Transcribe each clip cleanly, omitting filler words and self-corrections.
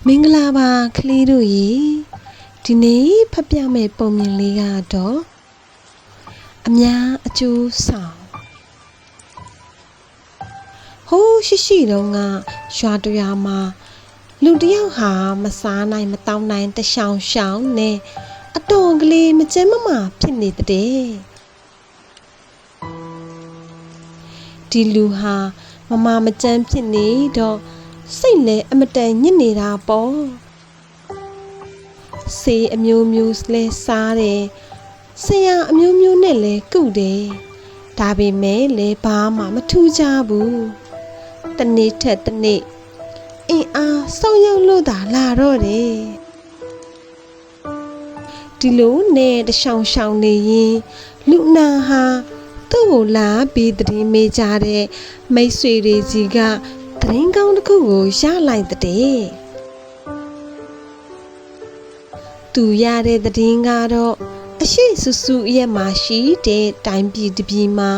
မင်္ဂလာပါကလေးတို့ရေဒီနေ့ဖတ်ပြမယ့်ပုံမြင်လေးကတော့အများအကျိုးဆောင်ဟိုးရှိတုန်းကရွာတရွာမှာလူတယောက်ဟာမစားနိုင်မတောင်းနိုင်တရှောင်ရှောင်နဲ့အတော်ကလေးမကျန်းမမာဖြစ်နေတဲ့ဒီလူဟာမကျန်းဖြစ်နေတော့စိတ်လည်းအမတန်ညစ်နေတာပေါ့ဆေးအမျိုးမျိုးလဲစားတယ်ဆရာအမျိုးမျိုးနဲ့လဲကုတယ်ဒါပေမဲ့လဲဘာမှမထူးကြဘူးတနေ့ထက်တနေ့အင်းအားဆောင်းရောက်လို့သာလာတော့တယ်ဒီလိုနဲ့တရှောင်ရှောင်နေရင်လူနာဟာသူ့ကိုလာပြီးတည်မေးကြတဲ့မိတ်ဆွေတွေစီကသတင်းကောင်းတစ်ခုကိုရလိုက်တဲ့သူရတဲ့သတင်းကတော့အရှိစုစုရဲ့မှာရှိတဲ့တိုင်းပြည်တစ်ပြည်မှာ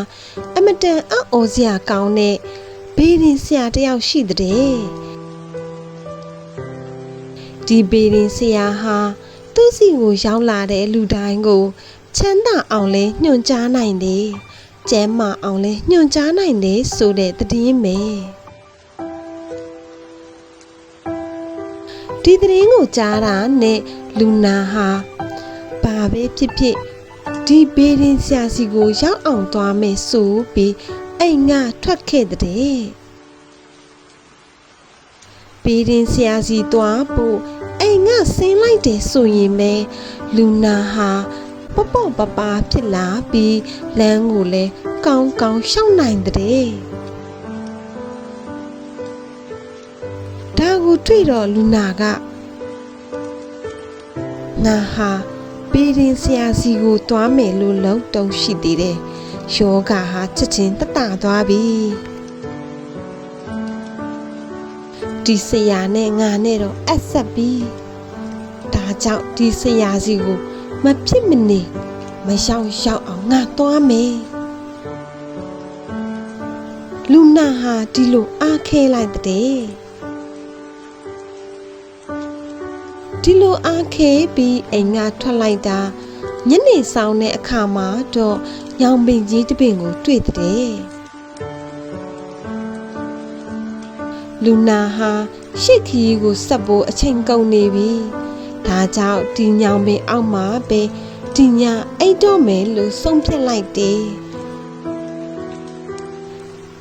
အမတန်အော်စရာကောင်းတဲ့ဘေးရင်ဆရာတယောက်ရှိတဲ့ဒီဘေးရင်ဆရာဟာသူ့စီကိုရောက်လာတဲ့လူတိုင်းကိုချမ်းသာအောင်လဲညွှန်ကြားနိုင်တယ်ကျမ်းမာအောင်လဲညွှန်ကြားနိုင်တယ်ဆိုတဲ့သတင်းပဲဒီသတင်းကိုကြားတာနဲ့လူနာဟာဘာပဲဖြစ်ဖြစ်ဒီဘေးရင်ဆရာစီကိုရောက်အောင်သွားမယ်ဆိုပြီးအိမ်ကထွက်ခဲ့တဲ့ဘေးရင်ဆရာစီသွားဖို့အိမ်ကဆင်းလိုက်တယ်ဆိုရင်ပဲလူနာဟာပေါ့ပပဖြစ်လာပြီးလမ်းကိုလည်းကောင်းကောင်းရှောက်နိုင်တဲ့ဒါကိုတွေ့တော့လူနာကငါဟာဘေးရင်ဆရာစီကိုသွားမယ်လို့လုံတုံရှိသေးတယ်ယောဂဟာချက်ချင်းတသွားပြီဒီဆရာနဲ့ငါနဲ့တော့အဆက်ပြီးဒါကြောင့်ဒီဆရာစီကိုမဖြစ်မနေမရောက်အောင်ငါသွားမယ်လူနာဟာဒီလိုအားခဲလိုက်တဲ့ဒီလိုအားခဲပြီးအိမ်ကထွက်လိုက်တာညနေဆောင်တဲ့အခါမှာတော့ညောင်ပင်ကြီးတစ်ပင်ကိုတွေ့တဲ့လူနာဟာရှစ်ခီးကိုဆက်ဖို့အချိန်ကုန်နေပြီဒါကြောင့်ဒီညောင်ပင်အောက်မှာပဲဒီညအိတ်တော့မယ်လို့ဆုံးဖြတ်လိုက်တယ်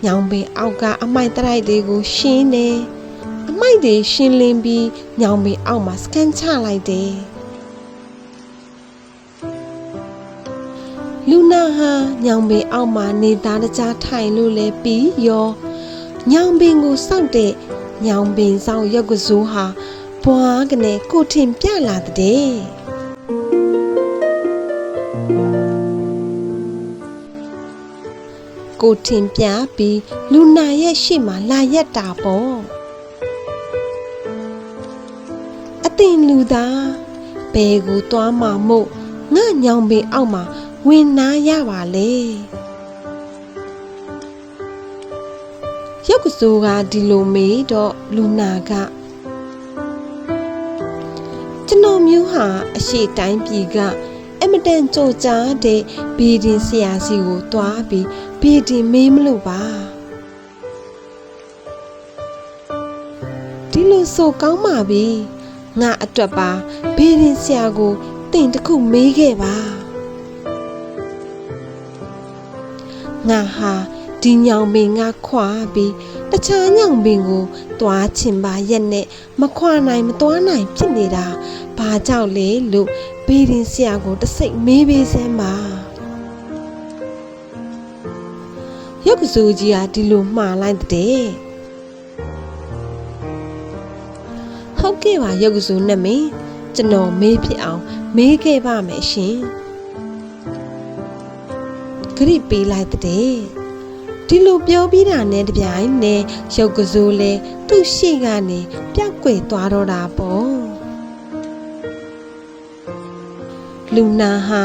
ညောင်ပင်အောက်ကအမိုက်တရိုက်တွေကိုရှင်းနေအမိုက်တွေရှင်းလင်းပြီးညောင်ပင်အောက်မှာစကန်ချလိုက်တယ်လူနာဟာညောင်ပင်အောက်မှာနေသားတကြားထိုင်လို့လဲပြီးရောညောင်ပင်ကိုစောင့်တဲ့ညောင်ပင်ဆောင်ရုပ်ကစိုးဟာဘွားကနေကိုထင်ပြလာတဲ့ကိုထင်ပြပြီးလူနာရဲ့ရှေ့မှာလာရက်တာပေါ့အတင်လူသားဘယ်ကိုသွားမှာမို့ငါညောင်ပင်အောက်မှာဝင်နာရပါလေရုပ်ကစိုးကဒီလိုမေးတော့လူနာကကျွန်တော်မျိုးဟာအရှိတိုင်းပြည်ကအမတန်ကြိုကြားတဲ့ဘီဒင်ဆရာစီကိုတွားပြီးဘီဒင်မေးမလို့ပါဒီလိုဆိုကောင်းပါပြီငါအတွက်ပါဘီဒင်ဆရာကိုတင်တစ်ခုမေးခဲ့ပါငါဟာဒီညောင်ပင်ကခွာပြီးတခြားညောင်ပင်ကိုတွားချင်ပါရက်နဲ့မခွာနိုင်မတွားနိုင်ဖြစ်နေတာဘာကြောင့်လဲလို့ဘေးရင်ဆရာကိုတစိတ်မေးပေးစမ်းပါရုပ်ကစိုးကြီးကဒီလိုမှားလိုက်တဲ့ဟုတ်ကဲ့ပါရုပ်ကစိုးနဲ့မင်းကျွန်တော်မေးဖြစ်အောင်မေးခဲ့ပါမယ်ရှင်ခရီးပေးလိုက်တဲ့ဒီလိုပြောပြီးတာနဲ့တပြိုင်နဲ့ရုပ်ကစိုးလဲသူ့ရှေ့ကနေပြောက်ကွယ်သွားတော့တာပေါ့လူနာဟာ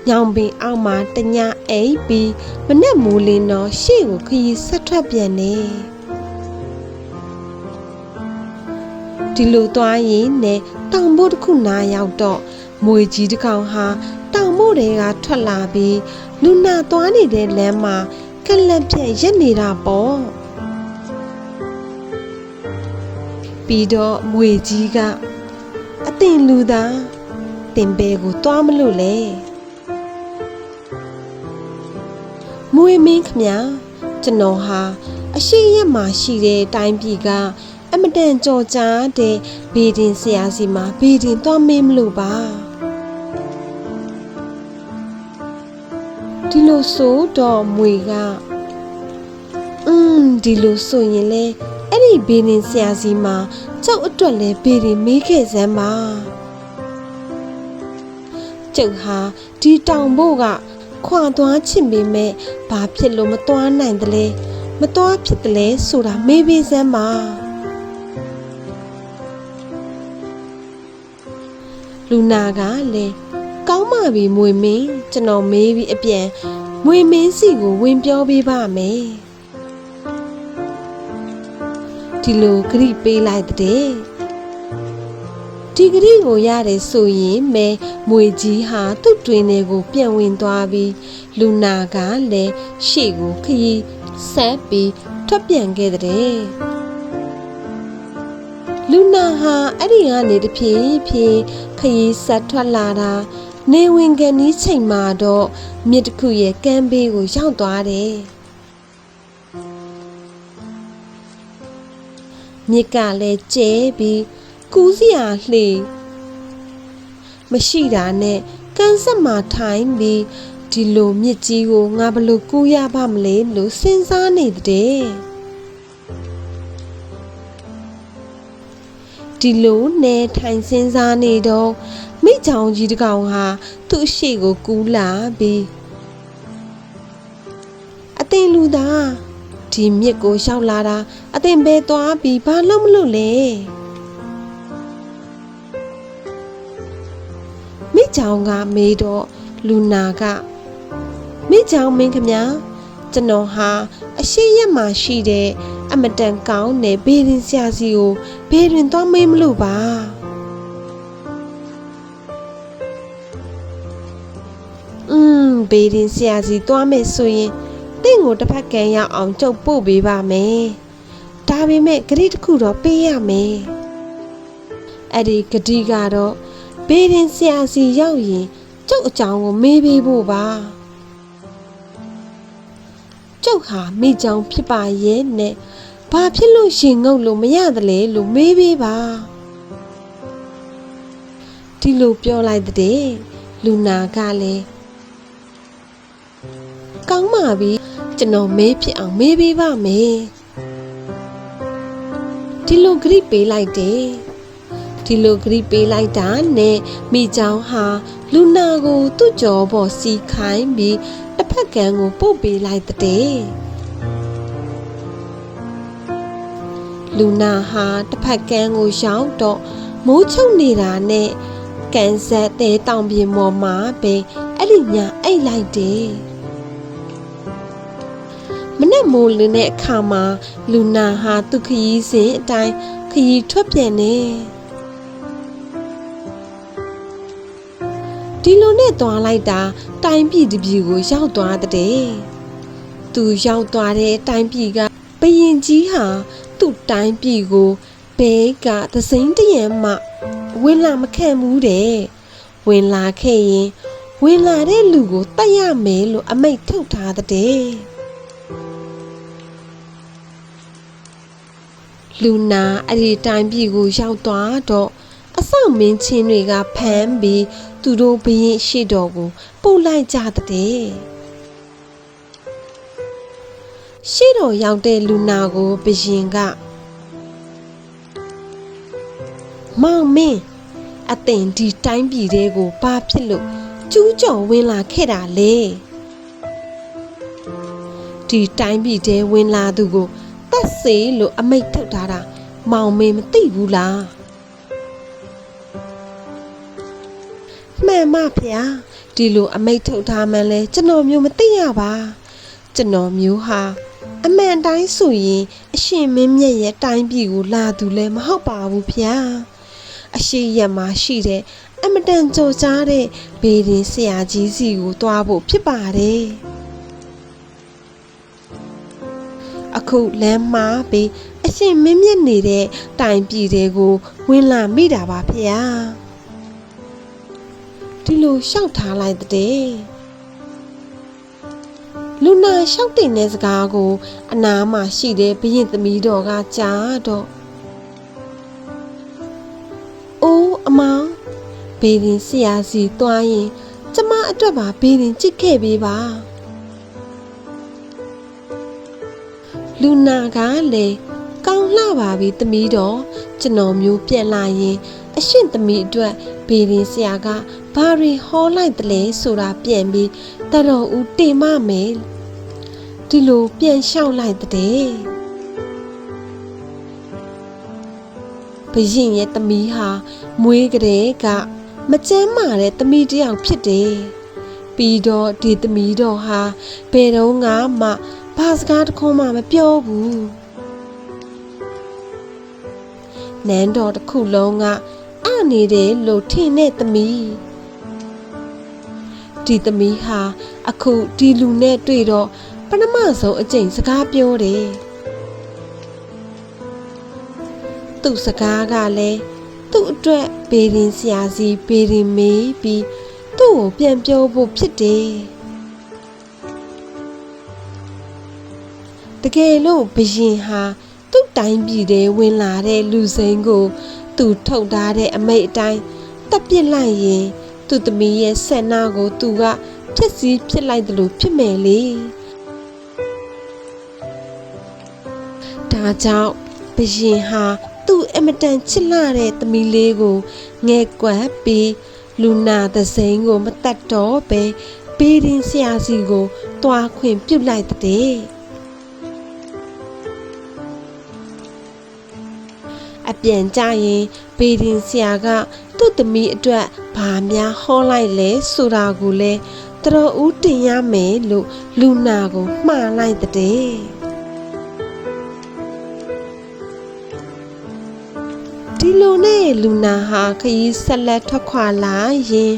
ညောင်ပင်အောက်မှာတညအိပ်ပြီးမနဲ့မိုးလင်းတော့ရှေ့ကိုခရီးဆက်ထွက်ပြန်နေ ဒီလိုသွားရင်နဲ့တောင်မို့တစ်ခုနာရောက်တော့မွေကြီးတစ်ကောင်ဟာတောင်မို့တွေကထွက်လာပြီးလူနာသွားနေတဲ့လမ်းမှာကလပ်ပြက်ရက်နေတာပေါ့ပြီးတော့မွေကြီးကအတင်လူသားတင်ဘဲကိုသွားမလို့လေမွေမင်းခမကျွန်တော်ဟာအရှိရက်မှာရှိတဲ့တိုင်းပြည်ကအမတန်ကြော်ကြားတဲ့ဘေဒင်ဆရာစီမှာဘေဒင်သွားမေးမလို့ပါဒီလိုဆိုတော့မွေကဒီလိုဆိုရင်လေအဲ့ဒီဘေဒင်ဆရာစီမှာကျုပ်အတွက်လည်းဘေဒင်မေးခဲ့စမ်းပါကျုပ်ဟာဒီတောင်ဖို့ကခွာသွားချင်ပေမဲ့ဘာဖြစ်လို့မသွားနိုင်တယ်လဲမသွားဖြစ်တယ်လဲဆိုတာမေးပေးစမ်းပါလူနာကလည်းကောင်းပါပြီမွေမင်းကျွန်တော်မေးပြီးအပြန်မွေမင်းစီကိုဝင်ပြောပေးပါမယ်ဒီလိုဂရိပေးလိုက်တဲ့ဒီဂရိကိုရတယ်ဆိုရင်မဲမွေကြီးဟာသူ့တွင်တွေကိုပြန်ဝင်သွားပြီးလူနာကလည်းရှေ့ကိုခရီးဆက်ပြီးထွက်ပြန်ခဲ့တဲ့လူနာဟာအဲ့ဒီကနေတဖြည်းဖြည်းခရီးဆက်ထွက်လာတာနေဝင်ကန်ဒီချိန်မှာတော့မြစ်တစ်ခုရဲ့ကမ်းဘေးကိုရောက်သွားတယ်မြစ်ကလည်းကျဲပြီးကူးစရာလှေမရှိတာနဲ့ကန်းဆက်မှာထိုင်ပြီးဒီလိုမြစ်ကြီးကိုငါဘလို့ကူးရပါမလဲလို့စဉ်းစားနေတဲ့ဒီလိုနဲ့ထိုင်စဉ်းစားနေတော့မိချောင်ကြီးတစ်ကောင်ဟာသူ့ရှေ့ကိုကူးလာပြီးအတင်လူသားဒီမြစ်ကိုရောက်လာတာအတင်ပဲသွားပြီးဘာလို့မလို့လဲမိချောင်ကမေးတော့လူနာကမိချောင်မင်းခမကျွန်တော်ဟာအရှိရက်မှာရှိတဲ့အမတန်ကောင်းတဲ့ဘေးရင်ဆရာစီကိုဘေးရင်သွားမေးမလို့ပါဘေးရင်ဆရာစီသွားမယ်ဆိုရင်တင့်ကိုတစ်ဖက်ကရောက်အောင်ကြုတ်ပို့ပေးပါမယ်ဒါပေမဲ့ဂရိတစ်ခုတော့ပေးရမယ်အဲ့ဒီဂတိကတော့ဘေးရင်ဆရာစီရောက်ရင်ကျုပ်အကြောင်းကိုမေးပေးဖို့ပါကျုပ်ဟာမိကြောင်ဖြစ်ပါရဲ့နဲ့ဘာဖြစ်လို့ရှင်ငုတ်လို့မရတယ်လေလို့မေးပေးပါဒီလိုပြောလိုက်တဲ့လူနာကလည်းကောင်းပါပြီကျွန်တော်မေးဖြစ်အောင်မေးပေးပါမယ်ဒီလိုဂရိပေးလိုက်တယ်ဒီလိုဂရိပေးလိုက်တာနဲ့မိကြောင်ဟာလူနာကိုသူ့ကြောပေါ်စီခိုင်းပြီးတစ်ဖက်ကန်းကိုပို့ပေးလိုက်တဲ့လူနာဟာတစ်ဖက်ကန်းကိုရောက်တော့မိုးချုပ်နေတာနဲ့ကန်ဆက်တဲ့တောင်ပြင်ပေါ်မှာပဲအဲ့ဒီညအိတ်လိုက်တယ်မနဲ့မိုးလင်းတဲ့အခါမှာလူနာဟာသူ့ခရီးစဉ်အတိုင်းခရီးထွက်ပြန်နေဒီလိုနဲ့သွားလိုက်တာတိုင်းပြည်တစ်ပြည်ကိုရောက်သွားတဲ့သူရောက်သွားတဲ့တိုင်းပြည်ကဘရင်ကြီးဟာသူ့တိုင်းပြည်ကိုဘဲကသစိမ်းတရံမှဝင်လာမခံဘူးတဲ့ဝင်လာခဲ့ရင်ဝင်လာတဲ့လူကိုတတ်ရမယ်လို့အမိန့်ထုတ်ထားတဲ့လူနာအဲ့ဒီတိုင်းပြည်ကိုရောက်သွားတော့အဆောင်မင်းချင်းတွေကဖမ်းပြီးသူတို့ဘရင်ရှိတော်ကိုပို့လိုက်ကြတဲ့ရှိတော်ရောက်တဲ့လူနာကိုဘရင်ကမောင်မင်းအသင်ဒီတိုင်းပြည်တွေကိုဘာဖြစ်လို့ကျူးကျော်ဝင်လာခဲ့တာလဲဒီတိုင်းပြည်ထဲဝင်လာသူကိုတတ်စေလို့အမိန့်ထုတ်ထားတာမောင်မင်းမသိဘူးလားမှန်ပါဗျာဒီလိုအမိန့်ထုတ်ထားမှန်းလဲကျွန်တော်မျိုးမသိရပါကျွန်တော်မျိုးဟာ အမှန်တိုင်းဆိုရင်အရှင်မင်းမြတ်ရဲ့တိုင်းပြည်ကိုလာသူလည်းမဟုတ်ပါဘူးဗျာအရှိရမှာရှိတဲ့အမတန်ကြိုကြားတဲ့ဘေးရင်ဆရာကြီးစီကိုတွားဖို့ဖြစ်ပါတယ်အခုလမ်းမှာပြီးအရှင်မင်းမြတ်နေတဲ့တိုင်ပြည်တွေကိုဝင်လာမိတာပါဗျာဒီလိုရှောက်ထားလိုက်တဲ့လူနာရှောက်တင်တဲ့စကားကိုအနားမှာရှိတဲ့ဘုရင်သမီးတော်ကကြားတော့အိုးအမောင်ဘေးရင်ဆရာစီတွားရင်ကျမအတွက်ပါဘေးရင်ကြည့်ခဲ့ပေးပါလူနာကလည်းကောင်းလှပါပြီသမီးတော်ကျွန်တော်မျိုးပြက်လာရင်အရှင်သမီးအတွက်ဘေးရင်ဆရာကဘာတွေဟောလိုက်တယ်လဲဆိုတာပြန်ပြီးတတော်ဦးတင်မမယ်ဒီလိုပြန်လျှောက်လိုက်တဲ့ဘရင်ရဲ့သမီးဟာမွေးကလေးကမကျန်းမာတဲ့သမီးတစ်ယောက်ဖြစ်တယ်ပြီးတော့ဒီသမီးတော်ဟာဘယ်တော့မှဘာစကားတစ်ခုမှမပြောဘူးနန်းတော်တစ်ခုလုံးကအနေတယ်လို့ထင်တဲ့သမီးဒီသမီးဟာအခုဒီလူနဲ့တွေ့တော့ပထမဆုံးအကျင့်စကားပြောတယ်သူ့စကားကလည်းသူ့အတွက်ဘေးရင်ဆရာစီဘေးရင်မေးပြီးသူ့ကိုပြန်ပြောဖို့ဖြစ်တယ်တကယ်လို့ဘရင်ဟာသူ့တိုင်းပြည်ထဲဝင်လာတဲ့လူစိမ်းကိုသူထုတ်ထားတဲ့အမိန့်အတိုင်းတပ်ပစ်လိုက်ရင်သူ့သမီးရဲ့ဆန္ဒကိုသူကဖျက်ဆီးပစ်လိုက်တယ်လို့ဖြစ်မယ်လေဒါကြောင့်ဘရင်ဟာသူ့အမတန်ချစ်လာတဲ့သမီးလေးကိုငဲကွက်ပြီးလူနာသစိမ်းကိုမတတ်တော့ပဲဘေးရင်ဆရာစီကိုတွားခွင့်ပြုလိုက်တဲ့အပြန်ကြရင်ဘေးရင်ဆရာကသူ့သမီးအတွက်ဘာများဟောလိုက်လဲဆိုတာကိုလည်းတတော်ဦးတင်ရမယ်လို့လူနာကိုမှားလိုက်တဲ့ဒီလိုနဲ့လူနာဟာခရီးဆက်လက်ထွက်ခွာလာရင်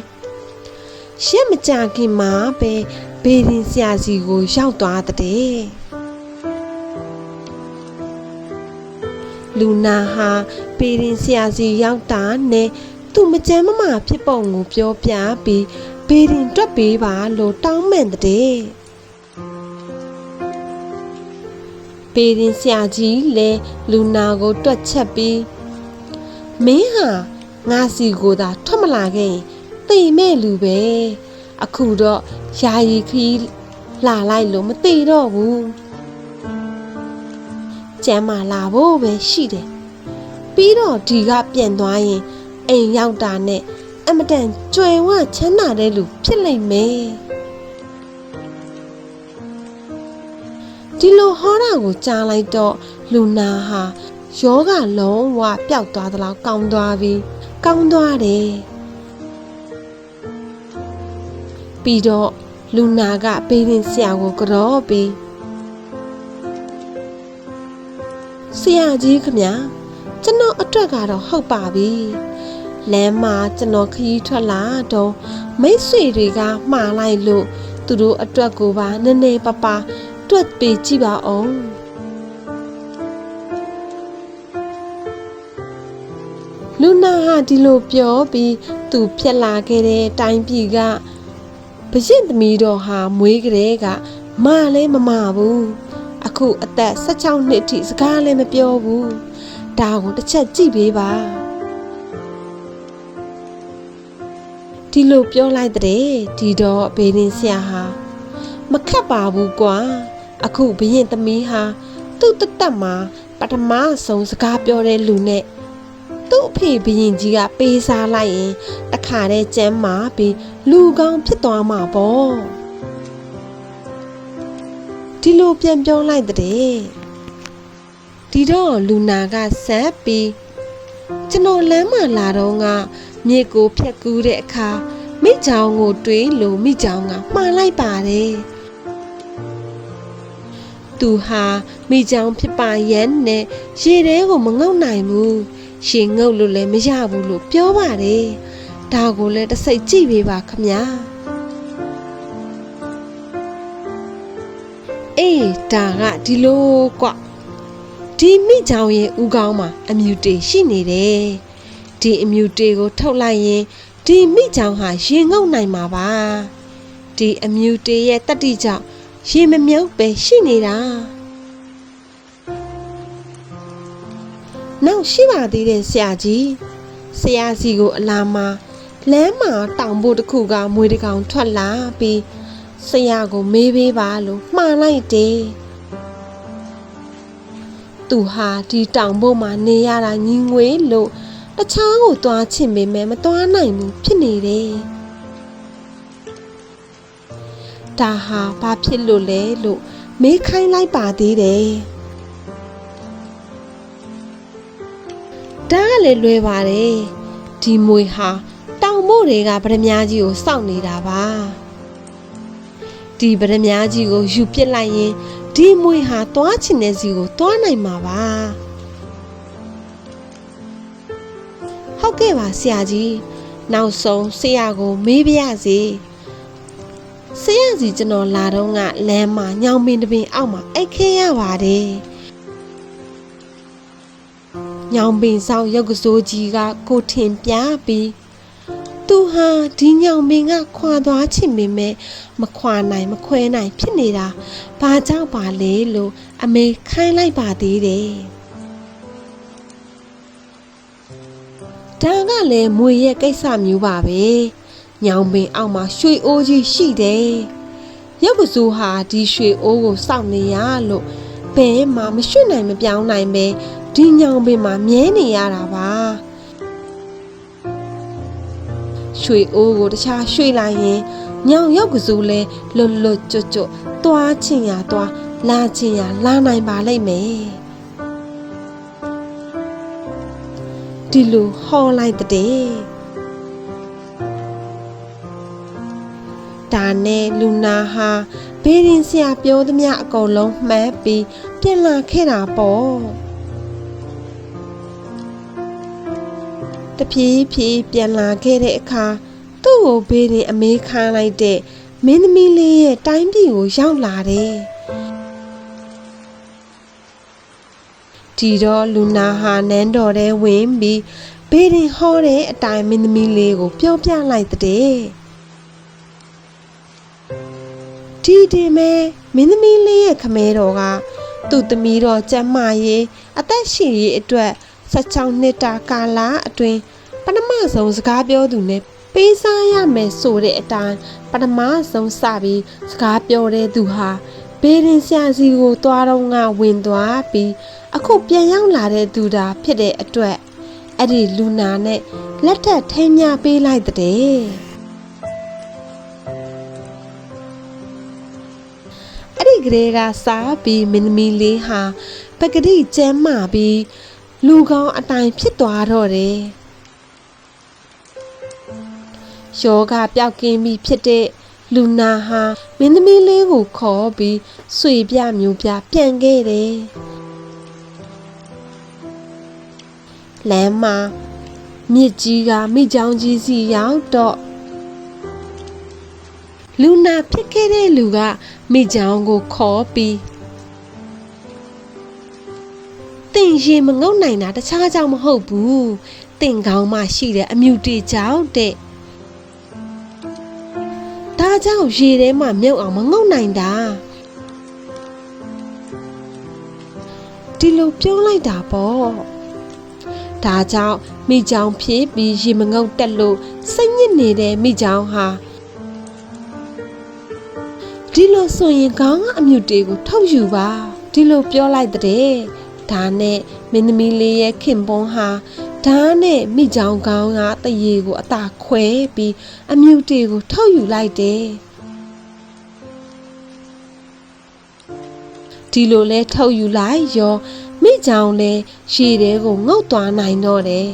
ရှက်မကြခင်မှာပဲဘေးရင်ဆရာစီကိုရောက်သွားတဲ့လူနာဟာဘေးရင်ဆရာစီရောက်တာနဲ့သူမကြမ်းမမာဖြစ်ပုံကိုပြောပြပြီးဘေးရင်တွက်ပေးပါလို့တောင်းပန်တဲ့ဘေးရင်ဆရာကြီးလည်းလူနာကိုတွက်ချက်ပြီးမင်းဟာငါစီကိုသာထွက်မလာခဲ့ရင်သိမဲ့လူပဲအခုတော့ယာယီခီးလာလိုက်လို့မသိတော့ဘူးကျမ်းမာလာဖို့ပဲရှိတယ်ပြီးတော့ဒီကပြန်သွားရင်အိမ်ရောက်တာနဲ့အမတန်ကြွယ်ဝချမ်းသာတဲ့လူဖြစ်လိမ့်မယ်ဒီလိုဟောတာကိုကြားလိုက်တော့လူနာဟာယောဂလုံးဝပျောက်သွားသလောက်ကောင်းသွားတယ်ပြီးတော့လူနာကဘေးရင်ဆရာကိုကြော့ပြီးဆရာကြီးခမကျွန်တော်အတွက်ကတော့ဟုတ်ပါပြီလမ်းမှာကျွန်တော်ခရီးထွက်လာတော့မိတ်ဆွေတွေကမှားလိုက်လို့သူတို့အတွက်ကိုပါနည်းနည်းပါးပါးတွက်ပေးကြည့်ပါအောင်လူနာဟာဒီလိုပြောပြီးသူဖြတ်လာခဲ့တဲ့တိုင်းပြည်ကဘရင်သမီးတော်ဟာမွေးကလေးကမလည်းမမဘူးအခုအသက်16နှစ်ထိစကားလည်းမပြောဘူးဒါကိုတစ်ချက်ကြည့်ပေးပါဒီလိုပြောလိုက်တဲ့ဒီတော့ဘေးရင်ဆရာဟာမခက်ပါဘူးကွာအခုဘရင်သမီးဟာသူ့တသက်မှာပထမဆုံးစကားပြောတဲ့လူနဲ့သူ့အဖေဘရင်ကြီးကပေးစားလိုက်ရင်တခါတည်းကျမ်းမာပြီးလူကောင်းဖြစ်သွားမှာပေါ့ဒီလိုပြန်ပြောလိုက်တဲ့ဒီတော့လူနာကဆက်ပြီးကျွန်တော်လမ်းမှာလာတော့ကမြေကိုဖြတ်ကူးတဲ့အခါမိချောင်းကိုတွေးလို့မိချောင်းကမှားလိုက်ပါတယ် သူဟာမိချောင်ဖြစ်ပါရဲ့နဲ့ရေထဲကိုမငုံနိုင်ဘူးရေငုံလို့လည်းမရဘူးလို့ပြောပါတယ်ဒါကိုလည်းတစ်စိတ်ကြည့်ပေးပါခမညာအေးဒါကဒီလိုကွဒီမိချောင်ရဲ့ဥကောင်းမှာအမြူတေရှိနေတယ်ဒီအမြူတေကိုထုတ်လိုက်ရင်ဒီမိချောင်ဟာရေငုံနိုင်မှာပါဒီအမြူတေရဲ့တတိကြောင့်ရေမမြုပ်ပဲရှိနေတာနောက်ရှိပါသေးတယ်ဆရာကြီးဆရာစီကိုအလာမှာလမ်းမှာတောင်ဖို့တစ်ခုကမွေးတကောင်ထွက်လာပြီးဆရာကိုမေးပေးပါလို့မှားလိုက်တယ်သူဟာဒီတောင်ဖို့မှာနေရတာညီငွေလို့တခြားကိုသွားချင်ပေမဲ့မသွားနိုင်ဘူးဖြစ်နေတယ်ဒါဟာဘာဖြစ်လို့လဲလို့မေးခိုင်းလိုက်ပါသေးတယ်ဒါကလည်းလွယ်ပါတယ်ဒီမွေဟာတောင်မို့တွေကဗရမ ्या ကြီးကိုစောင့်နေတာပါဒီဗရမ ्या ကြီးကိုယူပစ်လိုက်ရင်ဒီမွေဟာသွားချင်တဲ့စီကိုသွားနိုင်မှာပါဟုတ်ကဲ့ပါဆရာကြီးနောက်ဆုံးဆရာကိုမေးပြရစီဆရာစီကျွန်တော်လာတော့ကလမ်းမှာညောင်ပင်တပင်အောက်မှာအိတ်ခဲရပါတယ်ညောင်ပင်ဆောင်ရုပ်ကစိုးကြီးကကိုထင်ပြပြီးသူဟာဒီညောင်ပင်ကခွာသွားချင်ပေမဲ့မခွာနိုင်မခွဲနိုင်ဖြစ်နေတာဘာကြောင့်ပါလဲလို့အမေခိုင်းလိုက်ပါသေးတယ်ဒါကလည်းမွေရဲ့ကိစ္စမျိုးပါပဲညောင်ပင်အောက်မှာရွှေအိုးကြီးရှိတယ်ရုပ်ကစိုးဟာဒီရွှေအိုးကိုစောင့်နေရလို့ဘယ်မှမရွှေ့နိုင်မပြောင်းနိုင်ပဲဒီညောင်ပင်မှာမြဲနေရတာပါရွှေအိုးကိုတခြားရွှေ့လိုက်ရင်ညောင်ရုပ်ကစိုးလဲလွတ်လွတ်ကျွတ်ကျွတ်သွားချင်ရသွားလာချင်ရလာနိုင်ပါလိမ့်မယ်ဒီလိုဟောလိုက်တဲ့ဒါနဲ့လူနာဟာဘေးရင်ဆရာပြောသမျှအကုန်လုံးမှတ်ပြီးပြန်လာခဲ့တာပေါ့တဖြည်းဖြည်းပြန်လာခဲ့တဲ့အခါသူ့ကိုဘေးရင်အမေးခိုင်းလိုက်တဲ့မင်းသမီးလေးရဲ့တိုင်းပြည်ကိုရောက်လာတယ်ဒီတော့လူနာဟာနန်းတော်ထဲဝင်ပြီးဘေးရင်ဟောတဲ့အတိုင်းမင်းသမီးလေးကိုပြောပြလိုက်တဲ့ဒီတင်မဲ့မင်းသမီးလေးရဲ့ခမဲတော်ကသူ့သမီးတော်ကျမ်းမာရေးအသက်ရှင်ရေးအတွက်16နှစ်တာကာလအတွင်းပထမဆုံးစကားပြောသူနဲ့ပေးစားရမယ်ဆိုတဲ့အတိုင်းပထမဆုံးစပြီးစကားပြောတဲ့သူဟာဘေးရင်ဆရာစီကိုသွားတော့ငါဝင်သွားပြီးအခုပြန်ရောက်လာတဲ့သူတာဖြစ်တဲ့အတွက်အဲ့ဒီလူနာနဲ့လက်ထပ်ထိမ်းမြပေးလိုက်တဲ့အဲ့ဒီကလေးကစားပြီးမင်းသမီးလေးဟာပကတိကျမ်းမာပြီးလူကောင်းအတိုင်းဖြစ်သွားတော့တယ်ယောဂပျောက်ကင်းပြီးဖြစ်တဲ့လူနာဟာမင်းသမီးလေးကိုခေါ်ပြီးဆွေပြမျိုးပြပြန်ခဲ့တယ်လမ်းမှာမြစ်ကြီးကမိချောင်းကြီးစီရောက်တော့လူနာဖြစ်ခဲ့တဲ့လူကမိချောင်းကိုခေါ်ပြီးတင်ရေမငုံနိုင်တာတခြားကြောင့်မဟုတ်ဘူးတင်ကောင်းမှရှိတဲ့အမြူတေကြောင့်တဲ့ဒါကြောင့်ရေထဲမှာမြုပ်အောင်မငုံနိုင်တာဒီလိုပြောလိုက်တာပေါ့ဒါကြောင့်မိချောင်းဖြစ်ပြီးရေမငုံတက်လို့စိတ်ညစ်နေတဲ့မိချောင်းဟာဒီလိုဆိုရင်ခေါင်းကအမြူတေကိုထုတ်ယူပါဒီလိုပြောလိုက်တဲ့ဒါနဲ့မင်းသမီးလေးရဲ့ခင်ပွန်းဟာဓာတ်နဲ့မိချောင်းကောင်းကတရေကိုအသာခွဲပြီးအမြူတေကိုထုတ်ယူလိုက်တယ်ဒီလိုလဲထုတ်ယူလိုက်ရောမိချောင်းလဲရေထဲကိုငုတ်သွားနိုင်တော့တယ်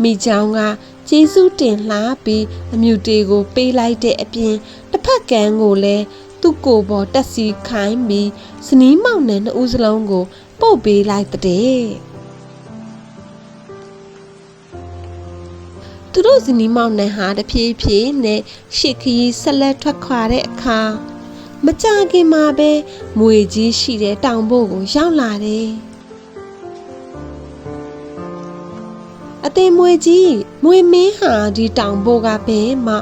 မိချောင်းက ကျေးဇူးတင်လှပြီးအမြူတွေကိုပေးလိုက်တဲ့အပြင်တစ်ဖက်ကန်းကိုလည်းသူ့ကိုယ်ပေါ်တက်စီခိုင်းပြီးဇနီးမောင်နှံနှစ်ဦးစလုံးကိုပို့ပေးလိုက်တဲ့သူတို့ဇနီးမောင်နှံဟာတဖြည်းဖြည်းနဲ့ရှစ်ခရီးဆက်လက်ထွက်ခွာတဲ့အခါမကြခင်မှာပဲမွေကြီးရှိတဲ့တောင်ပေါ်ကိုရောက်လာတယ်အသေးမွေကြီးမွေမင်းဟာဒီတောင်ပေါ်ကဘဲမှ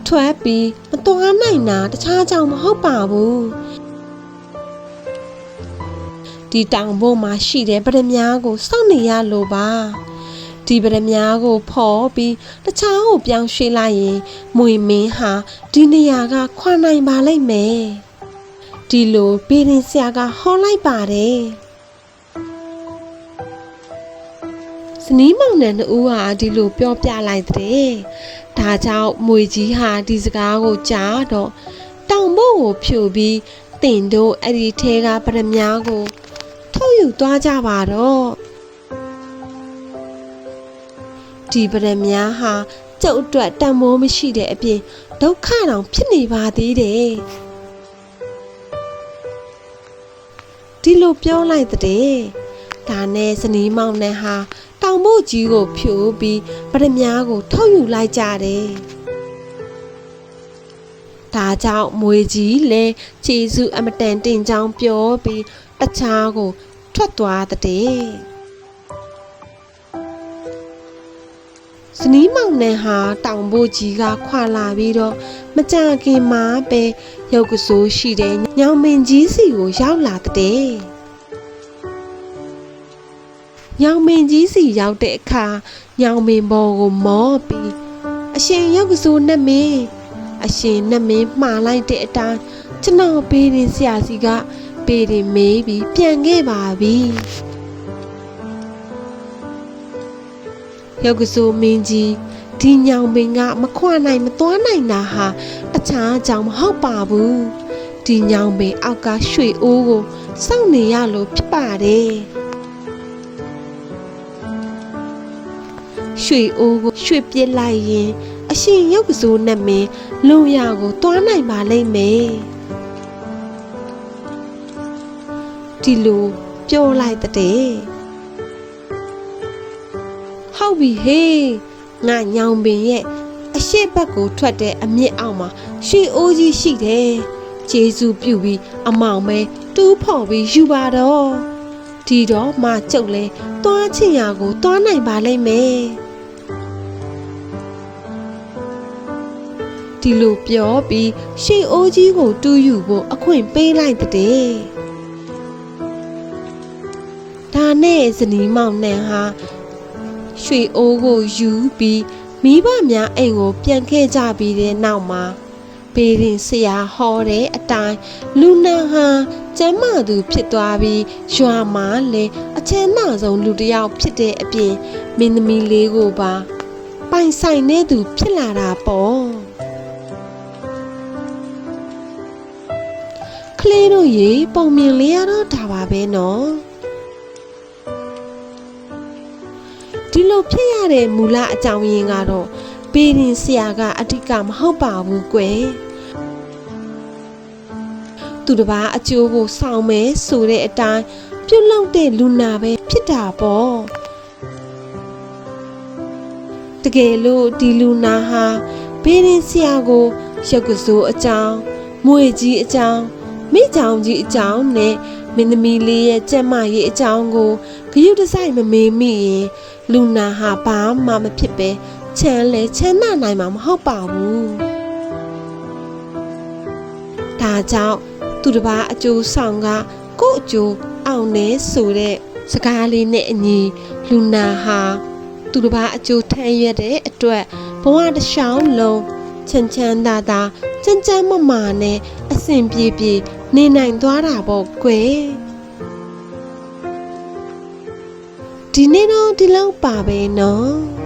ထွက်ပြီးမတော်နိုင်တာတခြားကြောင့်မဟုတ်ပါဘူးဒီတောင်ပေါ်မှာရှိတဲ့ပရမ ्या ကိုစောင့်နေရလို့ပါဒီပရမ ्या ကိုဖော်ပြီးတခြားကိုပြောင်းရွှေ့လိုက်ရင်မွေမင်းဟာဒီနေရာကခွာနိုင်ပါလိမ့်မယ်ဒီလိုဘေးရင်ဆရာကဟောလိုက်ပါတယ်ဇနီးမောင်နှံနှစ်ဦးဟာဒီလိုပြောပြလိုက်တဲ့ဒါကြောင့်မွေကြီးဟာဒီစကားကိုကြားတော့တောင်ပေါ်ကိုဖြိုပြီးတင်တို့အဲ့ဒီထဲကပရမ ्या ကိုထုတ်ယူသွားကြပါတော့ဒီပရမ ्या ဟာကျုပ်အတွက်တန်မိုးမရှိတဲ့အပြင်ဒုက္ခတောင်ဖြစ်နေပါသေးတယ်ဒီလိုပြောလိုက်တဲ့ဒါနဲ့ဇနီးမောင်နှံဟာတောင်မို့ကြီးကိုဖြိုပြီးပရမ ्या ကိုထုတ်ယူလိုက်ကြတယ်ဒါကြောင့်မွေကြီးလည်းကျေးဇူးအမတန်တင်ကြောင်းပြောပြီးတခြားကိုထွက်သွားတဲ့ဇနီးမောင်နှံဟာတောင်ပို့ကြီးကခွာလာပြီးတော့မကြခင်မှာပဲရုပ်ကစိုးရှိတဲ့ညောင်မင်းကြီးစီကိုရောက်လာတဲ့ညောင်မင်းကြီးစီရောက်တဲ့အခါညောင်မင်းဘော်ကိုမောပြီးအရှင်ရုပ်ကစိုးနဲ့မင်းအရှင်နဲ့မင်းမှားလိုက်တဲ့အတိုင်းကျွန်တော်ဘေးရင်ဆရာစီကဘေးရင်မေးပြီးပြန်ခဲ့ပါပြီရုပ်ကစိုးမင်းကြီးဒီညောင်မင်းကမခွာနိုင်မသွားနိုင်တာဟာတခြားကြောင့်မဟုတ်ပါဘူးဒီညောင်မင်းအောက်ကရွှေအိုးကိုစောင့်နေရလို့ဖြစ်ပါတယ်ရွှေအိုးကိုရွှေပစ်လိုက်ရင်အရှင်ရုပ်ကစိုးနဲ့မင်းလူရကိုသွားနိုင်ပါလိမ့်မယ်ဒီလိုပြောလိုက်တဲ့ဟုတ်ပြီဟေးငါညောင်ပင်ရဲ့အရှိတ်ဘက်ကိုထွက်တဲ့အမြင့်အောက်မှာရွှေအိုးကြီးရှိတယ်ကျေးဇူးပြုပြီးအမောင်ပဲတူးဖော်ပြီးယူပါတော့ဒီတော့မှကျုပ်လဲသွားချင်ရာကိုသွားနိုင်ပါလိမ့်မယ်ဒီလိုပြောပြီးရွှေအိုးကြီးကိုတူးယူဖို့အခွင့်ပေးလိုက်တဲ့ဒါနဲ့ဇနီးမောင်နှံဟာရွှေအိုးကိုယူပြီးမိဘများအိမ်ကိုပြန်ခဲ့ကြပြီးတဲ့နောက်မှာဘေးရင်ဆရာဟောတဲ့အတိုင်းလူနာဟာကျမ်းမာသူဖြစ်သွားပြီးရွာမှာလည်းအချမ်းသာဆုံးလူတစ်ယောက်ဖြစ်တဲ့အပြင်မင်းသမီးလေးကိုပါပိုင်ဆိုင်နေသူဖြစ်လာတာပေါ့ကလေးတို့ရေပုံမြင်လေးရတော့ဒါပါပဲနော်ဒီလိုဖြစ်ရတဲ့မူလအကြောင်းရင်းကတော့ဘေးရင်ဆရာကအဓိကမဟုတ်ပါဘူးကွယ်သူတစ်ပါးအကျိုးကိုဆောင်မယ်ဆိုတဲ့အတိုင်းပြုလုပ်တဲ့လူနာပဲဖြစ်တာပေါ့တကယ်လို့ဒီလူနာဟာဘေးရင်ဆရာကိုရုပ်ကစိုးအကြောင်းမွေကြီးအကြောင်းမိကြောင်ကြီးအကြောင်းနဲ့မင်းသမီးလေးရဲ့ကျန်းမာရေးအကြောင်းကိုဂရုတစိုက်မမေးမိရင်လူနာဟာဘာမှမဖြစ်ပဲချမ်းသာနိုင်မှာမဟုတ်ပါဘူးဒါကြောင့်သူတစ်ပါးအကျိုးဆောင်ကကိုယ့်အကျိုးအောင်နေဆိုတဲ့စကားလေးနဲ့အညီလူနာဟာသူတစ်ပါးအကျိုးထမ်းရွက်တဲ့အတွက်ဘဝတစ်လျှောက်လုံးချမ်းသာကျန်းမာနဲ့အဆင်ပြေနေနိုင်သွားတာပေါ့ကွယ်ဒီနေ့တော့ဒီလောက်ပါပဲနော်